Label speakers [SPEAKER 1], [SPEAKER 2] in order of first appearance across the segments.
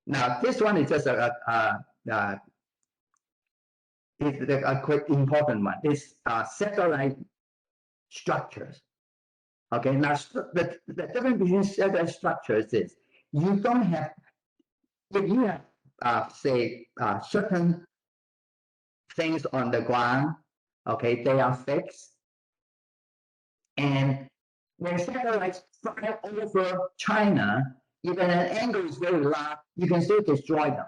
[SPEAKER 1] Now, this one is just a quick important one. It's satellite structures. Okay, now the difference between satellite structures is you don't have, if you have say certain things on the ground, okay, they are fixed, and when satellites fly over China, even an angle is very large, you can still destroy them.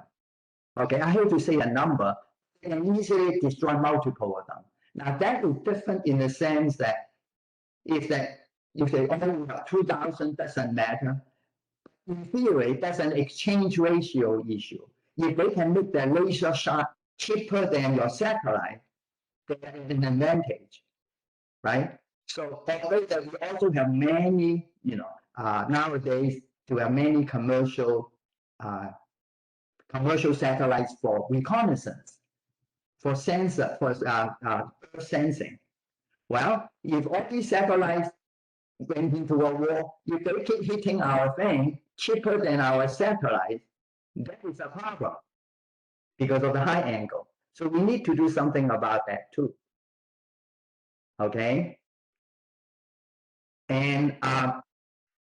[SPEAKER 1] Okay, I hate to say a number, you can easily destroy multiple of them. Now that is different in the sense that if they only have 2,000, doesn't matter. In theory, that's an exchange ratio issue. If they can make their laser shot cheaper than your satellite, they have an advantage, right? So that way that we also have many, nowadays to have many commercial satellites for reconnaissance, for sensor, for Earth sensing. Well, if all these satellites went into a war, if they keep hitting our thing cheaper than our satellite, that is a problem because of the high angle. So we need to do something about that too. Okay. And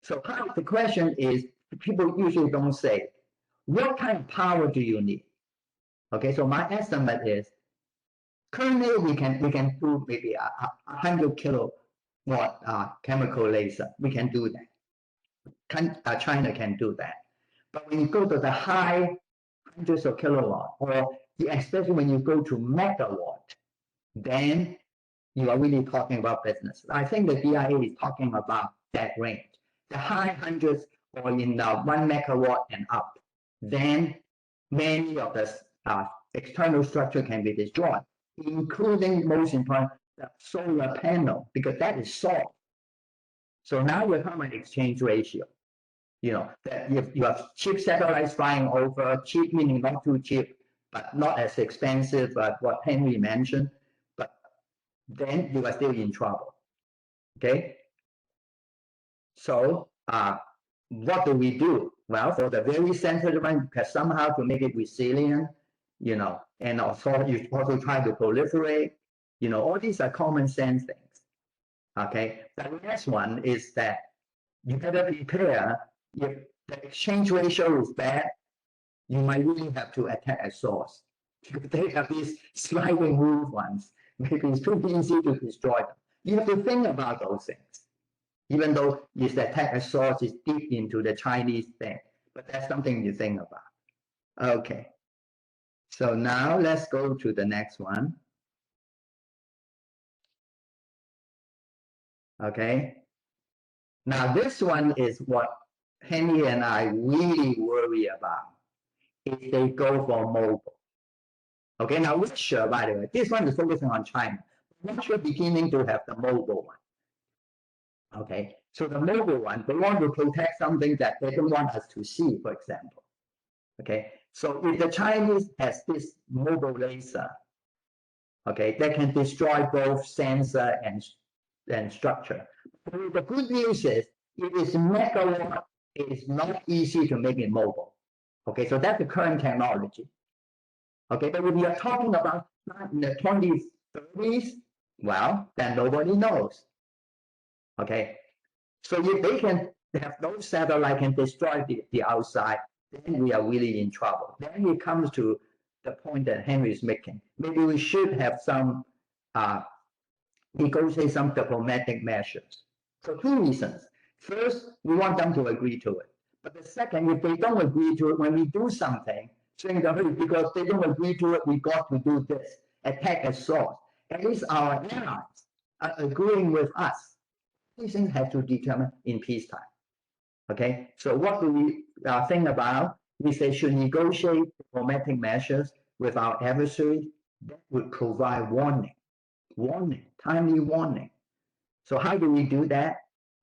[SPEAKER 1] so the question is, people usually don't say, what kind of power do you need? Okay, so my estimate is currently we can do maybe 100 kilowatt chemical laser. We can do that. China can do that. But when you go to the high hundreds of kilowatt, or especially when you go to megawatt, then you are really talking about business. I think the DIA is talking about that range. The high hundreds or in the 1 megawatt and up, then many of the external structure can be destroyed, including most important, the solar panel, because that is soft. So now we're talking about exchange ratio. That if you have cheap satellites flying over, cheap meaning not too cheap, but not as expensive as what Henry mentioned, but then you are still in trouble. Okay. So what do we do? Well, for the very sensitive one, because somehow to make it resilient, and also you also try to proliferate, all these are common sense things. Okay. The last one is that you better prepare. If the exchange ratio is bad, you might really have to attack a source. Because they have these sliding roof ones. Maybe it's too easy to destroy them. You have to think about those things. Even though this attack a source is deep into the Chinese thing, but that's something you think about. Okay. So now let's go to the next one. Okay. Now this one is what Henry and I really worry about if they go for mobile. Okay, now Russia, by the way, this one is focusing on China. Russia beginning to have the mobile one. Okay, so the mobile one, they want to protect something that they don't want us to see, for example. Okay, so if the Chinese has this mobile laser, okay, they can destroy both sensor and structure. But the good news is, if it's megawatt, it is not easy to make it mobile. Okay, so that's the current technology. Okay, but if we are talking about in the 2030s, well, then nobody knows. Okay, so if they can have those satellites can destroy the outside, then we are really in trouble. Then it comes to the point that Henry is making. Maybe we should have some negotiate some diplomatic measures for two reasons. First, we want them to agree to it. But the second, if they don't agree to it, when we do something, saying that because they don't agree to it, we got to do this, attack a source. At least our allies are agreeing with us. These things have to determine in peacetime. Okay, so what do we think about? We say should negotiate diplomatic measures with our adversaries that would provide warning, timely warning. So how do we do that?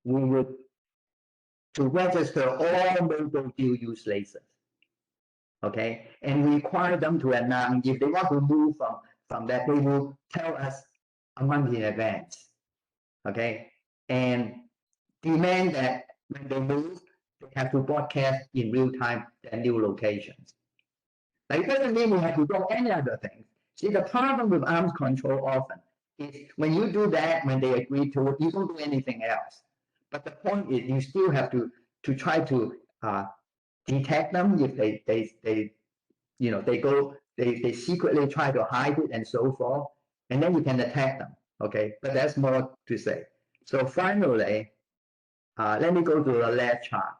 [SPEAKER 1] We would to register all mobile dual-use lasers. Okay, and require them to announce if they want to move from that, they will tell us a month in advance. Okay, and demand that when they move, they have to broadcast in real time their new locations. Now, it doesn't mean we have to do any other things. See, the problem with arms control often is when you do that, when they agree to it, you don't do anything else. But the point is, you still have to try to detect them if they secretly try to hide it and so forth, and then you can attack them. Okay, but there's more to say. So finally, let me go to the last chart,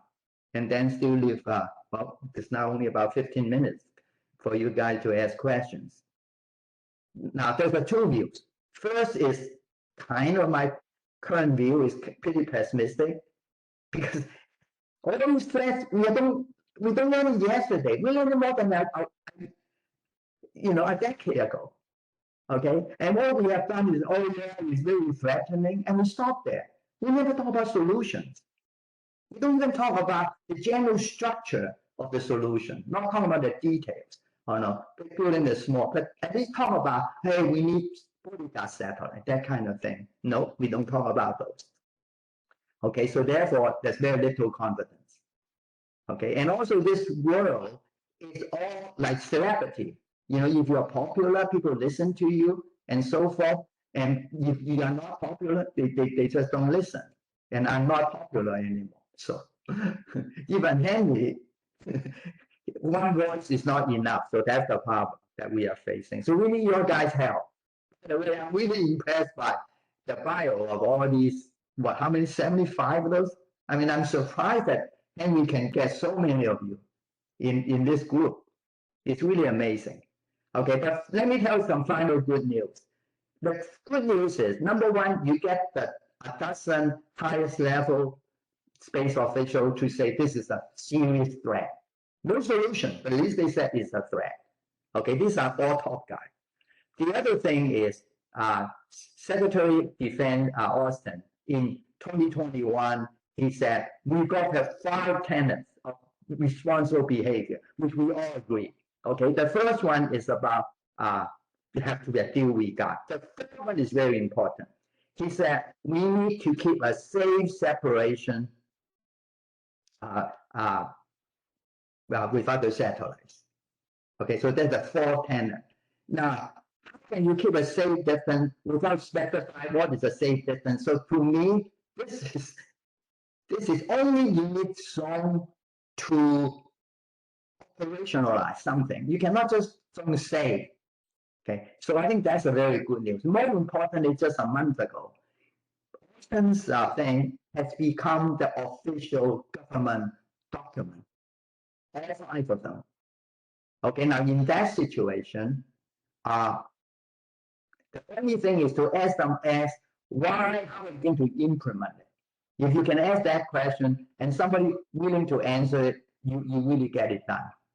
[SPEAKER 1] and then still leave. Well, it's now only about 15 minutes for you guys to ask questions. Now, there's two views. First is kind of my current view is pretty pessimistic because all these threats we don't learn it yesterday. We learned more than that, a decade ago. Okay, and what we have done is, oh yeah, it's very threatening, and we stop there. We never talk about solutions. We don't even talk about the general structure of the solution, not talking about the details. Oh no, big building is small, but at least talk about, hey, we need Bodega satellite, that kind of thing. No, we don't talk about those. Okay, so therefore, there's very little confidence. Okay, and also this world is all like celebrity. If you're popular, people listen to you and so forth. And if you are not popular, they just don't listen. And I'm not popular anymore. So even Henry, one voice is not enough. So that's the problem that we are facing. So we need your guys' help. I'm really impressed by the bio of all these, how many, 75 of those? I mean, I'm surprised that Henry can get so many of you in this group. It's really amazing. Okay, but let me tell you some final good news. The good news is, number one, you get a dozen highest level space officials to say this is a serious threat. No solution, but at least they said it's a threat. Okay, these are all top guys. The other thing is Secretary of Defense Austin in 2021, he said, we've got to have 5 tenets of responsible behavior, which we all agree. Okay, the first one is about you have to be a deal we got. The third one is very important. He said we need to keep a safe separation with other satellites. Okay, so that's the fourth tenet. Now, how can you keep a safe distance without specifying what is a safe distance? So to me, this is only unique zone to operationalize something. You cannot just say. Okay, so I think that's a very good news. More importantly, just a month ago, Austin's thing has become the official government document. All 5 of them. Okay, now in that situation, the only thing is to ask why, how are you going to implement it? If you can ask that question and somebody willing to answer it, you really get it done.